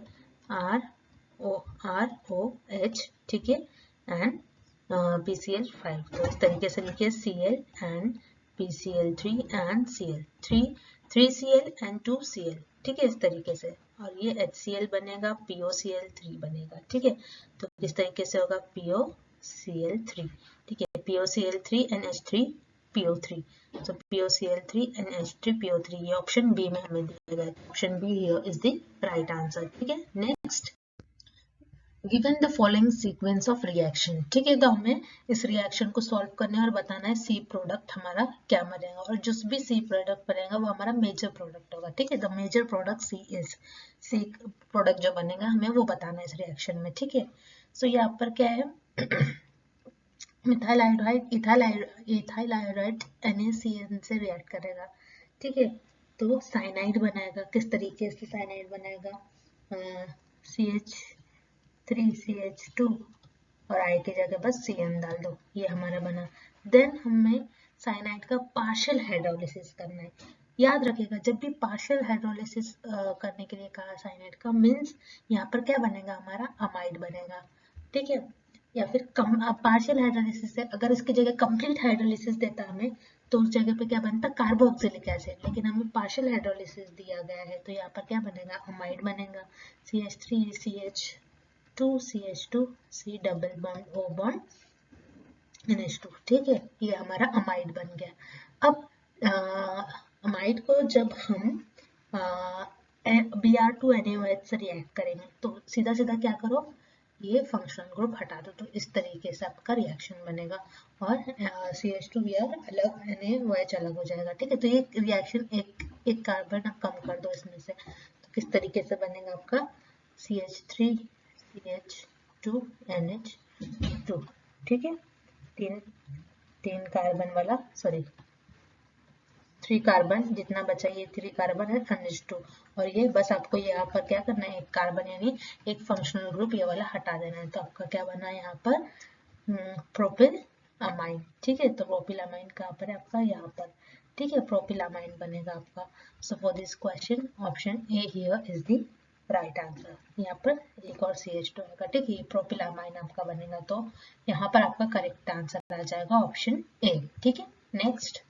S1: ROH, ठीक है, एंड PCl5। तो इस तरीके से लिखिए Cl and PCl3 and Cl, 3Cl and 2Cl। ठीक है, इस तरीके से, और ये HCl बनेगा, POCl3 बनेगा। ठीक है, तो इस तरीके से होगा POCl3। ठीक है, POCl3 एंड H3PO3। तो POCl3 एंड H3PO3, ये ऑप्शन बी में हमें दिया गया है। Option be here is the right answer. ठीक है, next, given the following sequence of reaction. ठीक है, तो हमें इस रिएक्शन को सॉल्व करना है और बताना है सी प्रोडक्ट हमारा क्या बनेगा, और जिस भी सी प्रोडक्ट बनेगा वो हमारा मेजर प्रोडक्ट होगा। ठीक है, the major product C product जो बनेगा हमें वो बताना है इस रिएक्शन में। ठीक है, सो यहाँ पर क्या है, methyl iodide ethyl iodide NaCN से रिएक्ट करेगा। ठीक है, तो साइनाइड बनाएगा। किस तरीके से साइनाइड बनाएगा, CH3CH2 और I की जगह बस CN डाल दो, ये हमारा बना। देन हमें साइनाइड का पार्शियल हाइड्रोलिसिस करना है। याद रखिएगा, जब भी पार्शियल हाइड्रोलिसिस करने के लिए कहा साइनाइड का, मीन्स यहाँ पर क्या बनेगा, हमारा अमाइड बनेगा। ठीक है, या फिर पार्शियल हाइड्रोलिसिस है, अगर इसकी जगह कंप्लीट हाइड्रोलिसिस देता हमें तो उस जगह पे क्या बनता, कार्बोक्सिलिक एसिड। लेकिन हमें पार्शियल हाइड्रोलिसिस दिया गया है तो यहाँ पर क्या बनेगा, अमाइड बनेगा। CH3CH2 C double bond O bond NH2। ठीक है, ये हमारा अमाइड बन गया। अब अमाइड को जब हम Br2NaOH से रिएक्ट करेंगे तो सीधा सीधा क्या करो, ये फंक्शनल ग्रुप हटा दो, तो इस तरीके से आपका रिएक्शन बनेगा और CH2Br अलग, NaOH अलग हो जाएगा। ठीक है, तो ये रिएक्शन एक कार्बन कम कर दो इसमें से, तो किस तरीके से बनेगा आपका CH3CH2 NH2। ठीक है, तीन कार्बन वाला, सॉरी 3 कार्बन, जितना बचा ये 3 कार्बन है NH2, और ये बस आपको यहाँ पर क्या करना है, एक कार्बन यानी एक फंक्शनल ग्रुप ये वाला हटा देना है। तो आपका क्या बना है यहाँ पर, प्रोपिल अमाइन। ठीक है, तो प्रोपिल अमाइन कहाँ पर है आपका, यहाँ पर। ठीक है, प्रोपिल अमाइन बनेगा आपका। सो for this question option A here is the right answer. यहाँ पर एक और CH2 आएगा। ठीक है, ये प्रोपिल अमाइन आपका बनेगा, तो यहाँ पर आपका करेक्ट आंसर आ जाएगा ऑप्शन ए। ठीक है, next,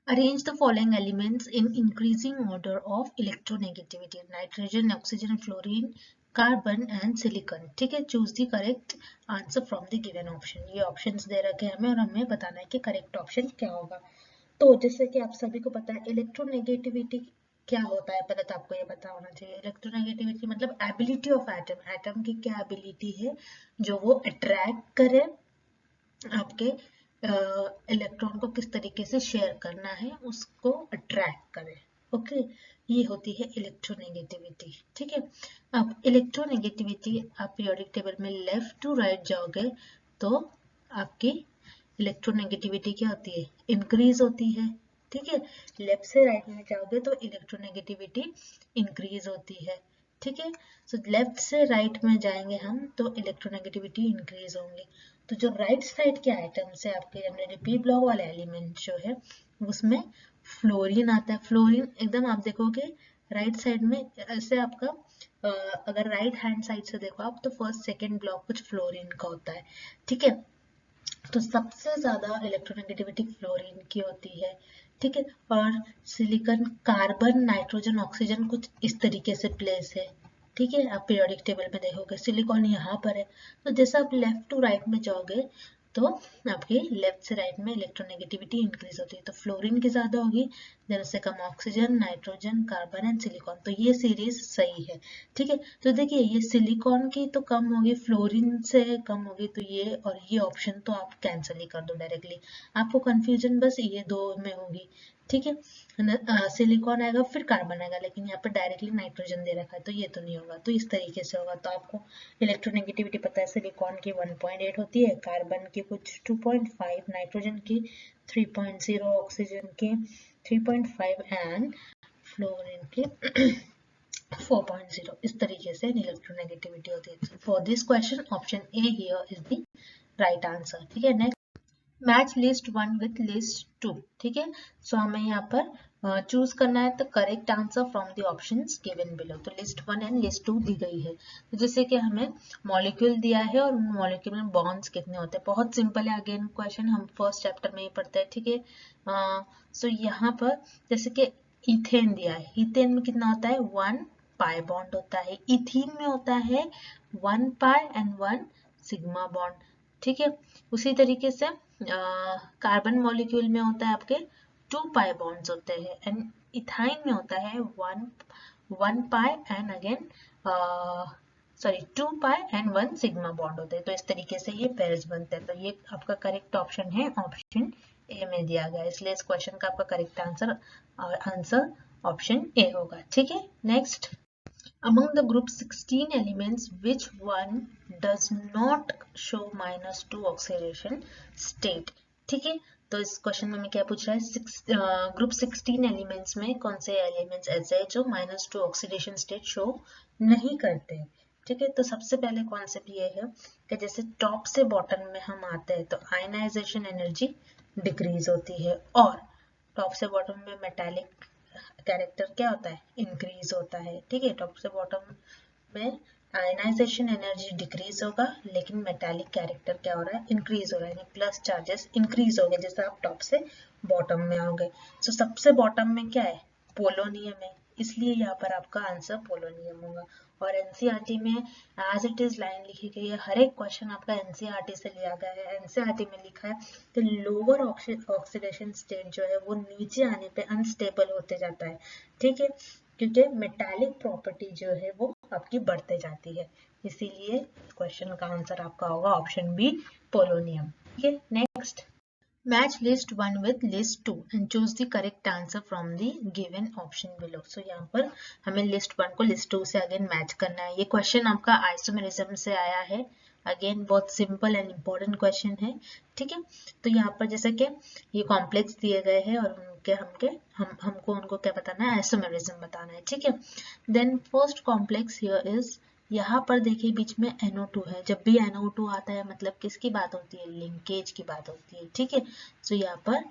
S1: arrange the following elements in increasing order of electronegativity: nitrogen, oxygen, fluorine, carbon and silicon. ठीक है, choose the correct answer from the given option. ये ऑप्शंस दे रखे हैं हमें और हमें बताना है कि करेक्ट ऑप्शन क्या होगा। तो जैसे कि आप सभी को पता है इलेक्ट्रोनेगेटिविटी क्या होता है, पहले तो आपको ये पता होना चाहिए। इलेक्ट्रोनेगेटिविटी मतलब एबिलिटी ऑफ एटम, एटम की क्या एबिलिटी है जो वो अट्रैक्ट करे आपके इलेक्ट्रॉन को, किस तरीके से शेयर करना है उसको अट्रैक्ट करे। ओके, ये होती है इलेक्ट्रोनेगेटिविटी। ठीक है, अब इलेक्ट्रोनेगेटिविटी आप पीरियोडिक टेबल में लेफ्ट टू राइट जाओगे तो आपकी इलेक्ट्रोनेगेटिविटी क्या होती है, इंक्रीज होती है। ठीक है, लेफ्ट से राइट में जाओगे तो इलेक्ट्रोनेगेटिविटी इंक्रीज होती है। ठीक है, सो लेफ्ट से राइट में जाएंगे हम तो इलेक्ट्रोनेगेटिविटी इंक्रीज होंगी। तो जो राइट साइड के आइटम्स है आपके जनरली पी ब्लॉक वाले एलिमेंट जो है उसमें फ्लोरीन आता है। फ्लोरीन एकदम आप देखोगे राइट साइड में ऐसे आपका अगर राइट हैंड साइड से देखो आप तो फर्स्ट सेकेंड ब्लॉक कुछ फ्लोरीन का होता है। ठीक है, तो सबसे ज्यादा इलेक्ट्रोनेगेटिविटी फ्लोरीन की होती है। ठीक है, और सिलिकॉन, कार्बन, नाइट्रोजन, ऑक्सीजन कुछ इस तरीके से प्लेस है। ठीक है, आप पीरियोडिक टेबल में देखोगे सिलिकॉन यहाँ पर है। तो जैसे आप लेफ्ट टू राइट में जाओगे तो आपके लेफ्ट से राइट में इलेक्ट्रोनेगेटिविटी इंक्रीज होती है, तो फ्लोरीन की ज्यादा होगी, देन उससे कम oxygen, nitrogen, carbon and silicon. तो ये सीरीज सही है। ठीक है, तो देखिए ये सिलिकॉन की तो कम होगी, फ्लोरीन से कम होगी, तो ये और ये ऑप्शन तो आप कैंसिल ही कर दो डायरेक्टली। आपको कंफ्यूजन बस ये दो में होगी। ठीक है, सिलिकॉन आएगा फिर कार्बन आएगा, लेकिन यहाँ पर डायरेक्टली नाइट्रोजन दे रखा है तो ये तो नहीं होगा, तो इस तरीके से होगा। तो आपको इलेक्ट्रोनेगेटिविटी पता है, सिलिकॉन की 1.8 होती है, कार्बन की कुछ 2.5, नाइट्रोजन की 3.0, ऑक्सीजन की 3.5 एंड फ्लोरीन की 4.0। इस तरीके से इलेक्ट्रोनेगेटिविटी होती है। For this question option A here is the right answer. ठीक है, next match list 1 with list 2। ठीक है, सो हमें यहाँ पर चूज करना है तो correct answer from the options given below. तो लिस्ट 1 एंड लिस्ट 2 दी गई है, तो जैसे कि हमें मॉलिक्यूल दिया है और मॉलिक्यूल में बॉन्ड्स कितने होते हैं। बहुत सिंपल है, अगेन क्वेश्चन हम फर्स्ट चैप्टर में ही पढ़ते हैं। ठीक है, सो यहाँ पर जैसे कि इथेन दिया है, इथेन में कितना होता है 1 पाई बॉन्ड होता है। इथीन में होता है 1 पाई एंड 1 सिग्मा बॉन्ड। ठीक है, उसी तरीके से कार्बन मॉलिक्यूल में होता है आपके 2 पाई बॉन्ड्स होते हैं एंड इथाइन में होता है 1 pi and again 2 pi and 1 sigma bond होते हैं। तो इस तरीके से ये पेयर्स बनते हैं। तो ये आपका करेक्ट ऑप्शन है, ऑप्शन ए में दिया गया, इसलिए इस क्वेश्चन का आपका करेक्ट आंसर ऑप्शन ए होगा। ठीक है, next among the group 16 elements, which one does not show -2 oxidation state? ठीक है, तो इस क्वेश्चन में हमें क्या पूछ रहा है, ग्रुप 16 एलिमेंट्स में कौन से एलिमेंट्स ऐसे हैं जो -2 ऑक्सीडेशन स्टेट शो नहीं करते हैं। ठीक है, तो सबसे पहले कॉन्सेप्ट ये है कि जैसे टॉप से बॉटम में हम आते हैं तो आयनाइजेशन एनर्जी डिक्रीज होती है और टॉप से बॉटम में मेटालिक कैरेक्टर क्या होता है, इंक्रीज होता है। ठीक है, टॉप से बॉटम में आयनाइजेशन एनर्जी डिक्रीज होगा लेकिन मेटालिक कैरेक्टर क्या हो रहा है, इंक्रीज हो रहा है, यानी प्लस चार्जेस इंक्रीज हो गए जैसे आप टॉप से बॉटम में आओगे। सो सबसे बॉटम में क्या है, पोलोनियम है, इसलिए यहाँ पर आपका आंसर पोलोनियम होगा। और एनसीईआरटी में एज इट इज लाइन लिखी गई है, हर एक क्वेश्चन आपका एनसीईआरटी से लिया गया है। एनसीईआरटी में लिखा है कि लोअर ऑक्सीडेशन स्टेट जो है वो नीचे आने पे अनस्टेबल होते जाता है। ठीक है, क्योंकि मेटालिक प्रॉपर्टी जो है वो आपकी बढ़ते जाती है, इसीलिए क्वेश्चन का आंसर आपका होगा ऑप्शन बी, पोलोनियम। ठीक है, next match list 1 with list 2 and choose the correct answer from the given option below। so यहाँ पर हमें लिस्ट 1 को लिस्ट 2 से अगेन मैच करना है। ये क्वेश्चन आपका आइसोमेरिज्म से आया है, अगेन बहुत सिंपल एंड इम्पोर्टेंट क्वेश्चन है। ठीक है, तो यहाँ पर जैसे कि ये कॉम्प्लेक्स दिए गए हैं और हमको उनको क्या बताना है, आइसोमेरिज्म बताना है। ठीक है, then first complex here is, यहाँ पर देखिए बीच में NO2 है, जब भी NO2 आता है मतलब किसकी बात होती है, लिंकेज की बात होती है। ठीक है, सो यहाँ पर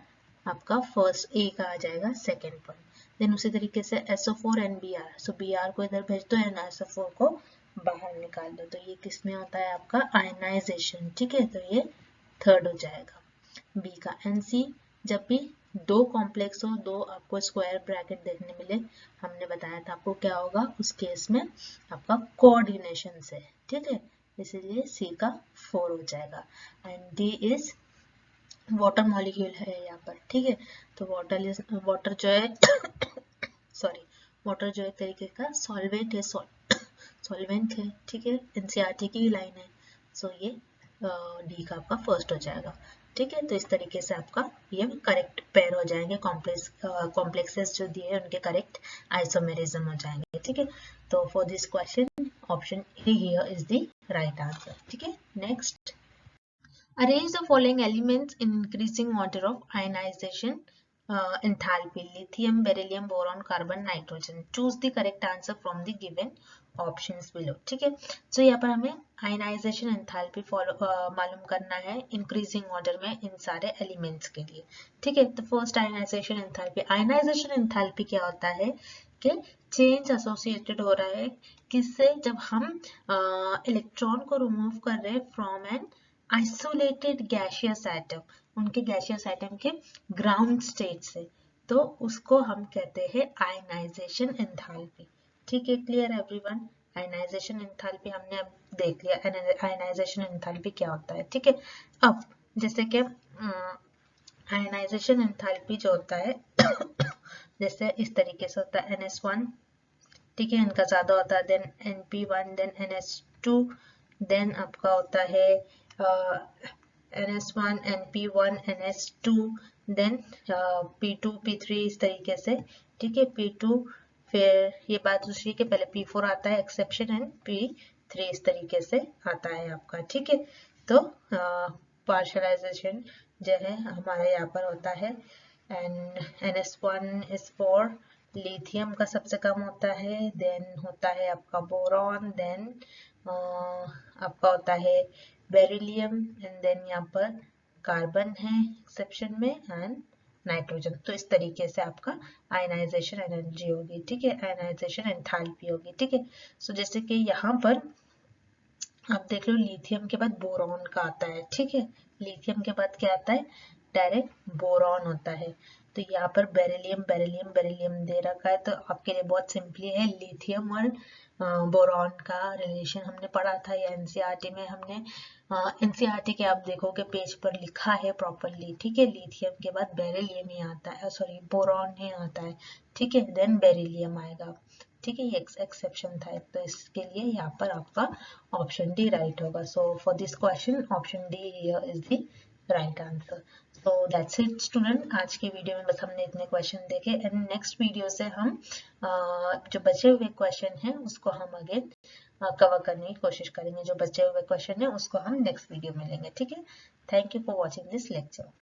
S1: आपका फर्स्ट ए का आ जाएगा सेकेंड पॉइंट। देन उसी तरीके से SO4 and Br, so Br को इधर भेज दो एंड SO4 को बाहर निकाल दो, तो ये किस में होता है आपका आयनाइजेशन। ठीक है, तो ये थर्ड हो जाएगा। बी का NC, जब भी दो कॉम्प्लेक्स हो, दो आपको स्क्वायर ब्रैकेट देखने मिले, हमने बताया था आपको क्या होगा उस केस में आपका कोऑर्डिनेशन से। ठीक है, इसीलिए सी का 4 हो जाएगा and D is water molecule है यहाँ पर। ठीक है, तो वाटर जो है सॉरी वाटर जो एक तरीके का सॉल्वेंट है, सॉल्वेंट है। ठीक है, एनसीईआरटी की लाइन है, सो ये डी का आपका फर्स्ट हो जाएगा। ठीक है, तो इस तरीके से आपका ये करेक्ट पेयर हो जाएंगे, कॉम्प्लेक्सेस जो दिए हैं उनके करेक्ट आइसोमेरिज्म हो जाएंगे। ठीक है, तो for this question option A here is the right answer. ठीक है, next arrange the following elements in increasing order of ionization enthalpy: lithium, beryllium, boron, carbon, nitrogen। choose the correct answer from the given options below। ठीक है, so यहाँ पर हमें ionization enthalpy मालूम करना है इंक्रीजिंग ऑर्डर में इन सारे एलिमेंट्स के लिए। ठीक है, तो फर्स्ट आयनाइजेशन एंथैल्पी क्या होता है कि चेंज एसोसिएटेड हो रहा है किससे, जब हम इलेक्ट्रॉन को रिमूव कर रहे हैं from an isolated gaseous atom, उनके गैसियस एटम के ग्राउंड स्टेट से, तो उसको हम कहते हैं आयनाइजेशन एंथैल्पी। ठीक है, क्लियर एवरीवन, आयनाइजेशन एंथैल्पी हमने अब देख लिया, आयनाइजेशन एंथैल्पी क्या होता है। ठीक है, अब जैसे कि आयनाइजेशन एंथैल्पी जो होता है जैसे इस तरीके से होता है NS1, ठीक है, इनका ज्यादा होता है, then NP1, then NS2, then आपका होता है NS1, NP1, NS2, then P2, P3 इस तरीके से। ठीक है, P2, फिर ये बात दूसरी के पहले P4 आता है एक्सेप्शन एंड P3 इस तरीके से आता है आपका। ठीक है, तो पार्शलाइजेशन जो है हमारा यहाँ पर होता है NS1 is 4, लिथियम का सबसे कम होता है, देन होता है आपका बोरॉन, देन आपका होता है बेरिलियम, एंड देन यहाँ पर कार्बन है एक्सेप्शन में, एंड नाइट्रोजन। तो इस तरीके से आपका आयनाइजेशन एनर्जी होगी, ठीक है, आयनाइजेशन एंथैल्पी होगी, ठीक है। सो जैसे कि यहाँ पर आप देख लो लिथियम के बाद बोरॉन का आता है, ठीक है, लिथियम के बाद क्या आता है, डायरेक्ट बोरॉन होता है। तो यहाँ पर बेरिलियम बेरिलियम बेरिलियम दे रखा है, तो आपके लिए बहुत सिंपली है, लिथियम और बोरॉन का रिलेशन हमने पढ़ा था या एनसीईआरटी में हमने, एनसीईआरटी के आप देखोगे पेज पर लिखा है प्रॉपरली, ठीक है, लिथियम के बाद बेरिलियम ही आता है, सॉरी बोरॉन ही आता है, ठीक है, देन बेरिलियम आएगा, ठीक है, ये एक्सेप्शन था, तो इसके लिए यहाँ पर आपका ऑप्शन डी राइट होगा। सो for this question option D is the right answer. So that's it student, आज के वीडियो में बस हमने इतने क्वेश्चन देखे, एंड नेक्स्ट वीडियो से हम जो बचे हुए क्वेश्चन हैं उसको हम अगेन कवर करने की कोशिश करेंगे, जो बचे हुए क्वेश्चन है उसको हम नेक्स्ट वीडियो में लेंगे, ठीक है। Thank you for watching this lecture.